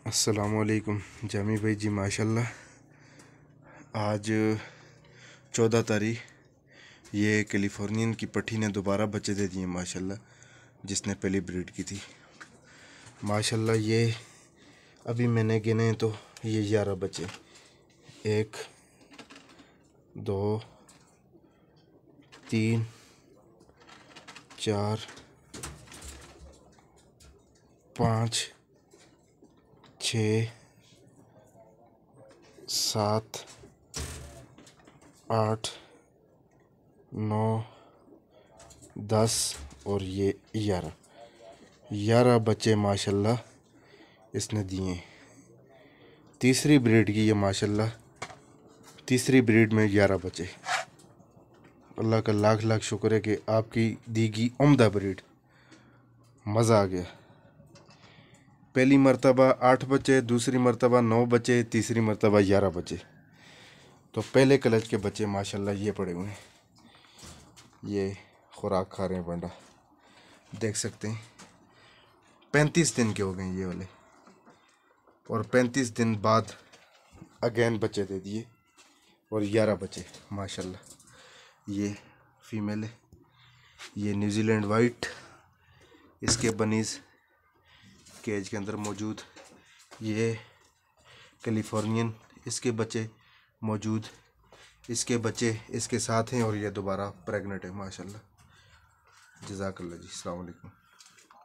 अस्सलामुअलैकुम जामी भाई जी। माशाल्लाह आज 14 तारीख ये कैलिफोर्नियन की पट्टी ने दोबारा बच्चे दे दिए माशाल्लाह, जिसने पहली ब्रीड की थी। माशाल्लाह ये अभी मैंने गिने तो ये 11 बच्चे, 1 2 3 4 5 6 7 8 9 10 और ये 11 बच्चे माशाल्लाह इसने दिए। तीसरी ब्रीड की ये माशाल्लाह, तीसरी ब्रीड में 11 बच्चे। अल्लाह का लाख लाख शुक्र है कि आपकी दी गई उम्दा ब्रीड, मज़ा आ गया। पहली मर्तबा 8 बच्चे, दूसरी मर्तबा 9 बच्चे, तीसरी मर्तबा 11 बच्चे। तो पहले क्लच के बच्चे माशाल्लाह ये पड़े हुए हैं, ये खुराक खा रहे हैं बंडा, देख सकते हैं। 35 दिन के हो गए ये वाले, और 35 दिन बाद अगेन बच्चे दे दिए और 11 बच्चे माशाल्लाह। ये फीमेल है, ये न्यूजीलैंड वाइट, इसके बनीज केज के अंदर मौजूद। ये कैलिफोर्नियन, इसके बच्चे मौजूद, इसके बच्चे इसके साथ हैं, और ये दोबारा प्रेग्नेंट है माशाल्लाह। जज़ाकल्लाह जी। अस्सलाम वालेकुम।